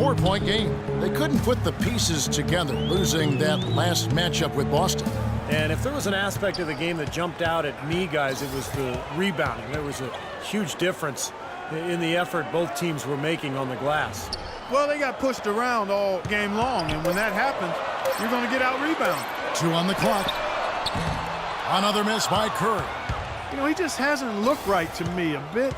4-point game. They couldn't put the pieces together, losing that last matchup with Boston. And if there was an aspect of the game that jumped out at me, guys, it was the rebounding. There was a huge difference in the effort both teams were making on the glass. Well, they got pushed around all game long, and when that happens, you're going to get out-rebounded. 2 on the clock. Another miss by Curry. You know, he just hasn't looked right to me. A bit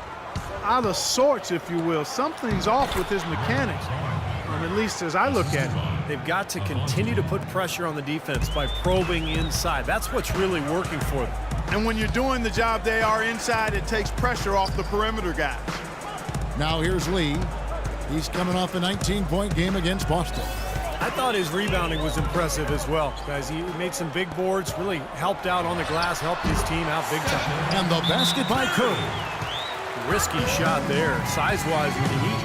out of sorts, if you will. Something's off with his mechanics, at least as I look at it. They've got to continue to put pressure on the defense by probing inside. That's what's really working for them. And when you're doing the job they are inside, it takes pressure off the perimeter guys. Now here's Lee. He's coming off a 19-point game against Boston. I thought his rebounding was impressive as well, guys. He made some big boards, really helped out on the glass, helped his team out big time. And the basket by Curry. Risky shot there. Size-wise,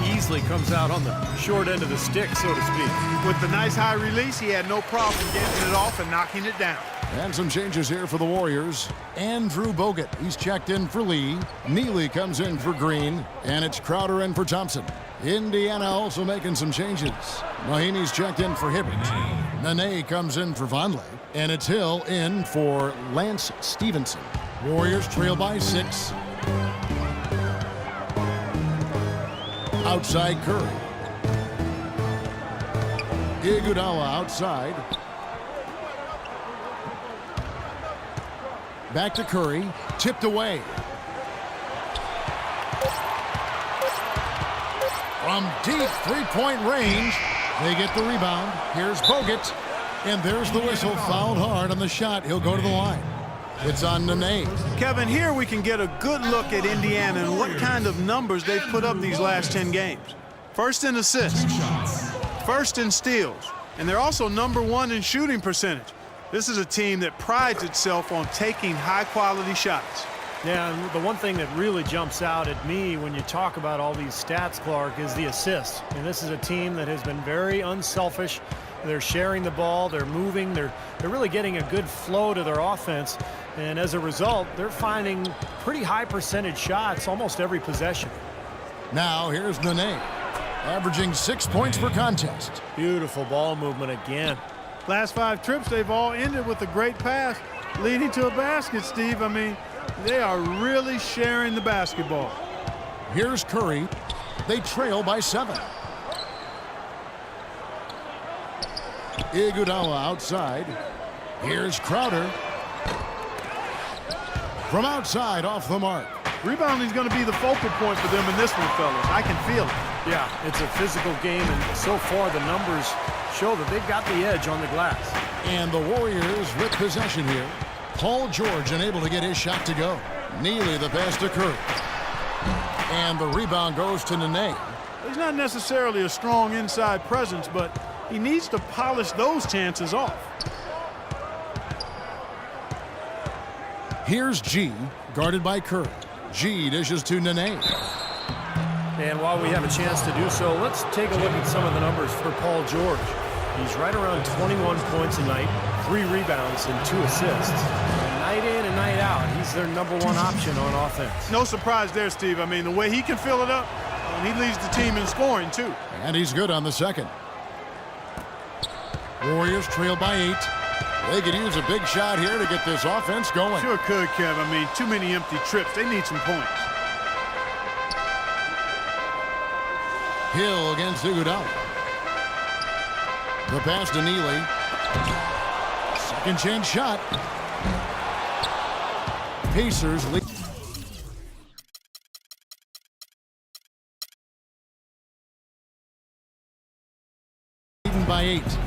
he easily comes out on the short end of the stick, so to speak. With the nice high release, he had no problem getting it off and knocking it down. And some changes here for the Warriors. Andrew Bogut, he's checked in for Lee. Neely comes in for Green. And it's Crowder in for Thompson. Indiana also making some changes. Mahinmi's checked in for Hibbert. Nene comes in for Vonleh. And it's Hill in for Lance Stevenson. Warriors trail by 6. Outside Curry. Iguodala outside. Back to Curry. Tipped away. From deep three-point range, they get the rebound. Here's Bogut. And there's the whistle. Fouled hard on the shot. He'll go to the line. It's on Nene. Kevin, here we can get a good look at Indiana and what kind of numbers they've put up these last 10 games. First in assists, first in steals, and they're also #1 in shooting percentage. This is a team that prides itself on taking high-quality shots. Yeah, and the one thing that really jumps out at me when you talk about all these stats, Clark, is the assists. And this is a team that has been very unselfish. They're sharing the ball, they're moving, they're really getting a good flow to their offense. And as a result, they're finding pretty high percentage shots almost every possession. Now here's Nene, averaging 6 points per contest. Beautiful ball movement again. Last 5 trips, they've all ended with a great pass leading to a basket, Steve. I mean, they are really sharing the basketball. Here's Curry. They trail by 7. Iguodala outside. Here's Crowder. From outside, off the mark. Rebounding is going to be the focal point for them in this one, fellas. I can feel it. Yeah, it's a physical game, and so far the numbers show that they've got the edge on the glass. And the Warriors with possession here. Paul George unable to get his shot to go. Neely the pass to Curry. And the rebound goes to Nene. He's not necessarily a strong inside presence, but he needs to polish those chances off. Here's G, guarded by Curry. G dishes to Nene. And while we have a chance to do so, let's take a look at some of the numbers for Paul George. He's right around 21 points a night, 3 rebounds and 2 assists. And night in and night out, he's their #1 option on offense. No surprise there, Steve. I mean, the way he can fill it up, and he leads the team in scoring, too. And he's good on the second. Warriors trail by 8. They could use a big shot here to get this offense going. Sure could, Kev. I mean, too many empty trips. They need some points. Hill against Iguodala. The pass to Neely. Second chance shot. Pacers lead. Leading by 8.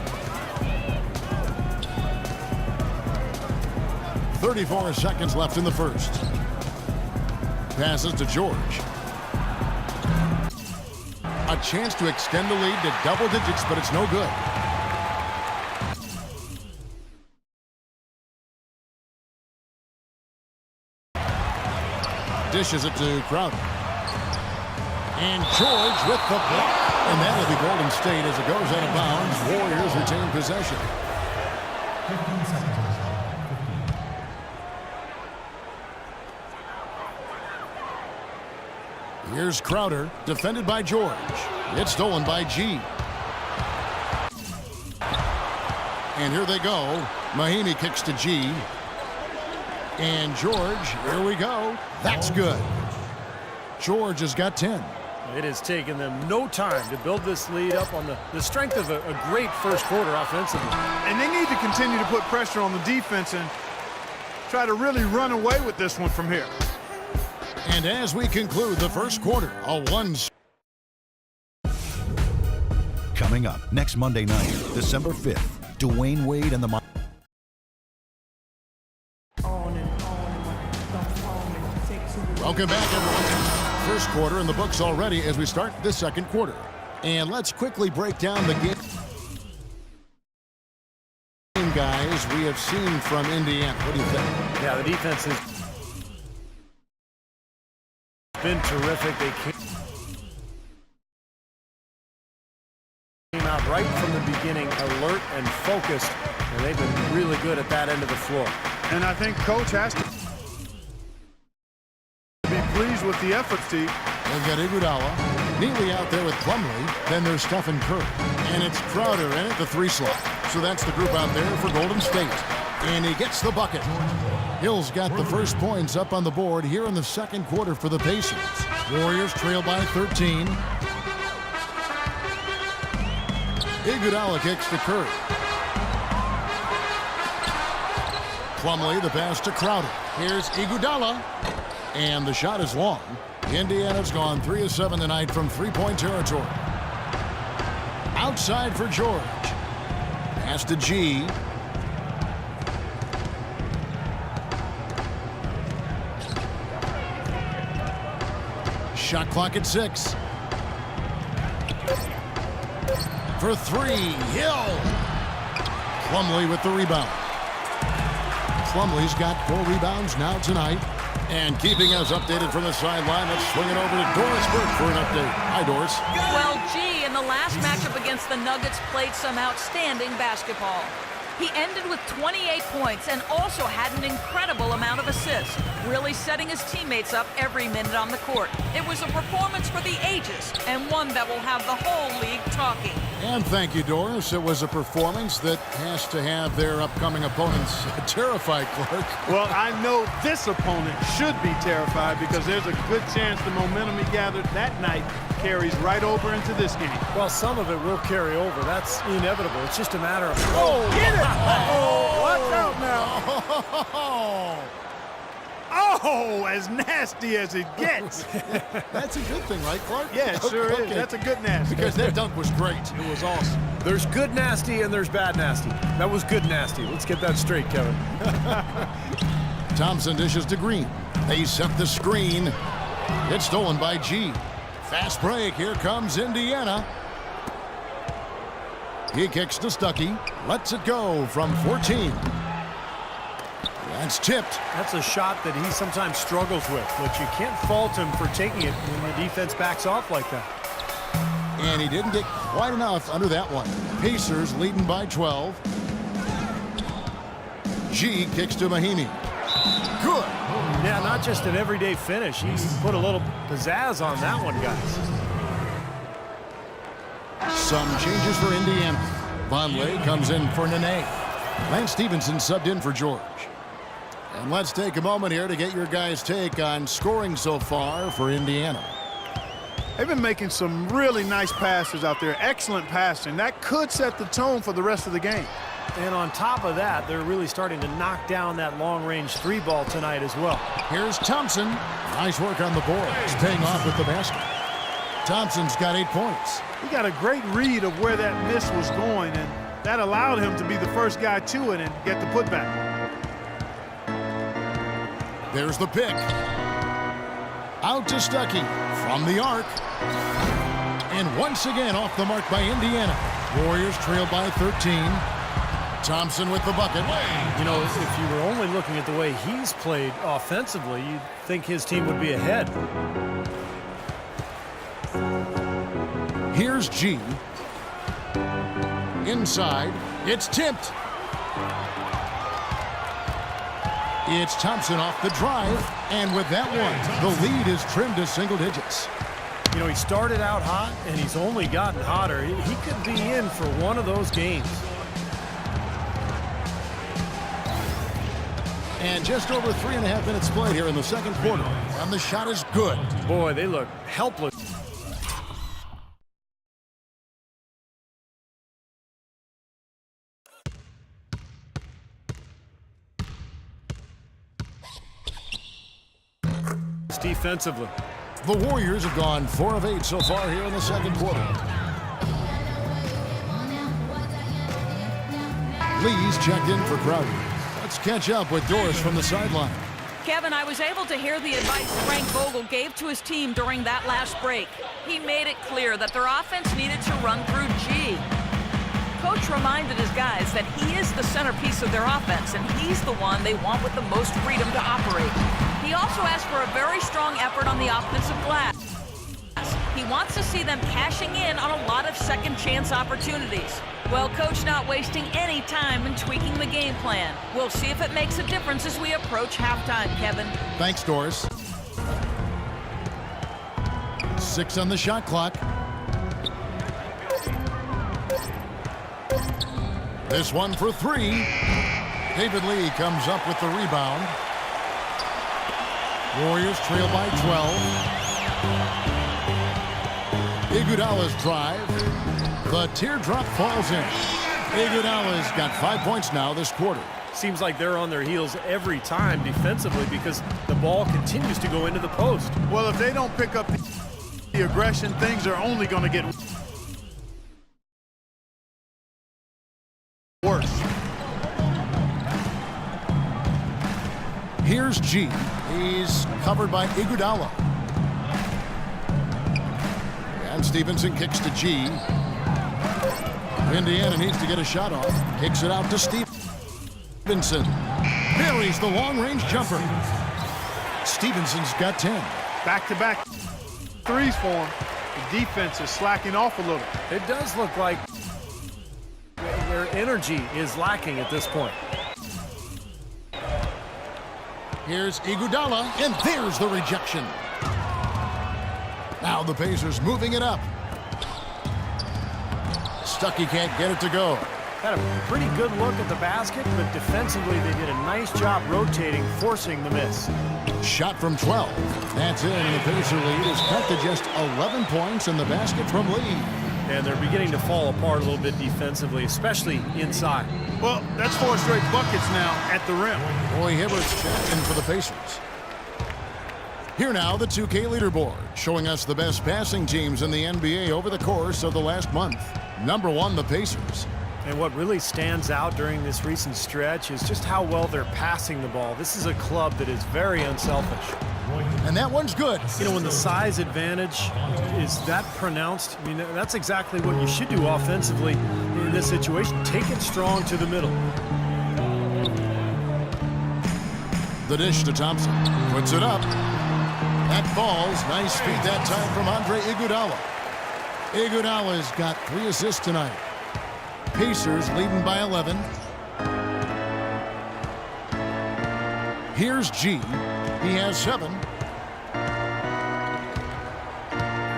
34 seconds left in the first. Passes to George. A chance to extend the lead to double digits, but it's no good. Dishes it to Crowder. And George with the block. And that'll be Golden State as it goes out of bounds. Warriors retain possession. 15 seconds. Here's Crowder, defended by George. It's stolen by G. And here they go. Mahinmi kicks to G. And George, here we go. That's good. George has got 10. It has taken them no time to build this lead up on the strength of a great first quarter offensively. And they need to continue to put pressure on the defense and try to really run away with this one from here. And as we conclude the first quarter, a one. Coming up next Monday night, December 5th, Dwayne Wade and the Welcome back, everyone. First quarter in the books already as we start the second quarter. And let's quickly break down the game. Guys, we have seen from Indiana. What do you think? Yeah, the defense has been terrific. They came out right from the beginning, alert and focused, and they've been really good at that end of the floor. And I think Coach has to be pleased with the effort, Steve. They've got Iguodala, Neely out there with Plumlee. Then there's Stephen Curry. And it's Crowder in at the 3 slot. So that's the group out there for Golden State. And he gets the bucket. Hill's got the first points up on the board here in the second quarter for the Pacers. Warriors trail by 13. Iguodala kicks to Curry. Plumlee, the pass to Crowder. Here's Iguodala. And the shot is long. Indiana's gone 3 of 7 tonight from three-point territory. Outside for George. Pass to G. Shot clock at 6. For 3, Hill. Plumlee with the rebound. Plumlee's got 4 rebounds now tonight. And keeping us updated from the sideline, let's swing it over to Doris Burke for an update. Hi, Doris. Well, G, in the last matchup against the Nuggets, played some outstanding basketball. He ended with 28 points and also had an incredible amount of assists, really setting his teammates up every minute on the court. It was a performance for the ages and one that will have the whole league talking. And thank you, Doris. It was a performance that has to have their upcoming opponents terrified, Clark. Well, I know this opponent should be terrified because there's a good chance the momentum he gathered that night carries right over into this game. Well, some of it will carry over. That's inevitable. It's just a matter of... Oh, get it! Oh, watch out now. Oh, as nasty as it gets. That's a good thing, right, Clark? Yeah, it sure is. That's a good nasty. Because that dunk was great. It was awesome. There's good nasty and there's bad nasty. That was good nasty. Let's get that straight, Kevin. Thompson dishes to Green. They set the screen. It's stolen by G. Fast break. Here comes Indiana. He kicks to Stuckey. Lets it go from 14. That's tipped. That's a shot that he sometimes struggles with, but you can't fault him for taking it when the defense backs off like that. And he didn't get quite enough under that one. Pacers leading by 12. G kicks to Mahinmi. Good. Yeah, not just an everyday finish. He put a little pizzazz on that one, guys. Some changes for Indiana. Vonleh comes in for Nene. Lance Stevenson subbed in for George. And let's take a moment here to get your guys' take on scoring so far for Indiana. They've been making some really nice passes out there. Excellent passing. That could set the tone for the rest of the game. And on top of that, they're really starting to knock down that long-range 3-ball tonight as well. Here's Thompson. Nice work on the board. He's paying off with the basket. Thompson's got 8 points. He got a great read of where that miss was going, and that allowed him to be the first guy to it and get the putback. There's the pick. Out to Stuckey from the arc. And once again off the mark by Indiana. Warriors trail by 13. Thompson with the bucket. You know, if you were only looking at the way he's played offensively, you'd think his team would be ahead. Here's G. Inside. It's tipped. It's Thompson off the drive. And with that one, the lead is trimmed to single digits. You know, he started out hot, and he's only gotten hotter. He could be in for one of those games. And just over 3.5 minutes played here in the second quarter. And the shot is good. Boy, they look helpless. Defensively. The Warriors have gone 4 of 8 so far here in the second quarter. Lee's checked in for Crowder. Let's catch up with Doris from the sideline. Kevin, I was able to hear the advice Frank Vogel gave to his team during that last break. He made it clear that their offense needed to run through G. Coach reminded his guys that he is the centerpiece of their offense, and he's the one they want with the most freedom to operate. He also asked for a very strong effort on the offensive glass. He wants to see them cashing in on a lot of second chance opportunities. Well, Coach not wasting any time in tweaking the game plan. We'll see if it makes a difference as we approach halftime, Kevin. Thanks, Doris. 6 on the shot clock. This one for 3. David Lee comes up with the rebound. Warriors trail by 12. Iguodala's drive. The teardrop falls in. Iguodala's got 5 points now this quarter. Seems like they're on their heels every time defensively because the ball continues to go into the post. Well, if they don't pick up the aggression, things are only going to get worse. Here's G. He's covered by Iguodala. And Stevenson kicks to G. Indiana needs to get a shot off. Kicks it out to Stevenson. Buries the long-range jumper. Stevenson's got 10. Back-to-back threes for him. The defense is slacking off a little. It does look like their energy is lacking at this point. Here's Iguodala, and there's the rejection. Now the Pacers moving it up. Stuckey can't get it to go. Had a pretty good look at the basket, but defensively they did a nice job rotating, forcing the miss. Shot from 12. That's in, and the Pacer lead is cut to just 11 points in the basket from Lee. And they're beginning to fall apart a little bit defensively, especially inside. Well, that's 4 straight buckets now at the rim. Roy Hibbert's checked in for the Pacers. Here now, the 2K leaderboard, showing us the best passing teams in the NBA over the course of the last month. Number 1, the Pacers. And what really stands out during this recent stretch is just how well they're passing the ball. This is a club that is very unselfish. And that one's good. You know, when the size advantage is that pronounced, I mean, that's exactly what you should do offensively in this situation. Take it strong to the middle. The dish to Thompson. Puts it up. That falls. Nice feed that time from Andre Iguodala. Iguodala's got 3 assists tonight. Pacers leading by 11. Here's G. He has 7.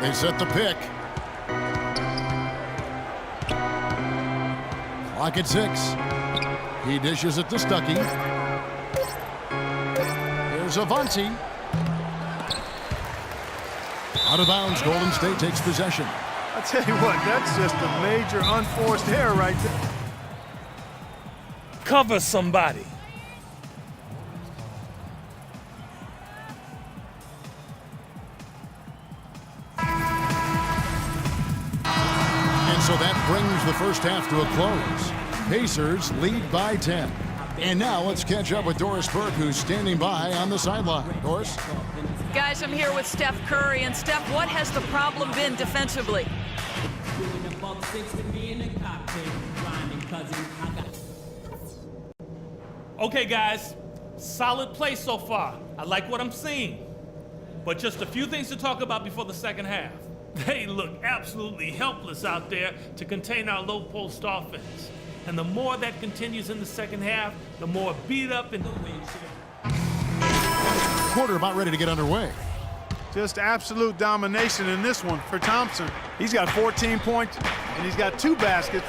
They set the pick. Clock at 6. He dishes it to Stuckey. Here's Avanti. Out of bounds, Golden State takes possession. I tell you what, that's just a major unforced error right there. Cover somebody. And so that brings the first half to a close. Pacers lead by 10. And now let's catch up with Doris Burke, who's standing by on the sideline. Doris? Guys, I'm here with Steph Curry. And Steph, what has the problem been defensively? Okay, guys, solid play so far. I like what I'm seeing. But just a few things to talk about before the second half. They look absolutely helpless out there to contain our low post offense. And the more that continues in the second half, the more beat up and Quarter about ready to get underway. Just absolute domination in this one for Thompson. He's got 14 points, and he's got 2 baskets.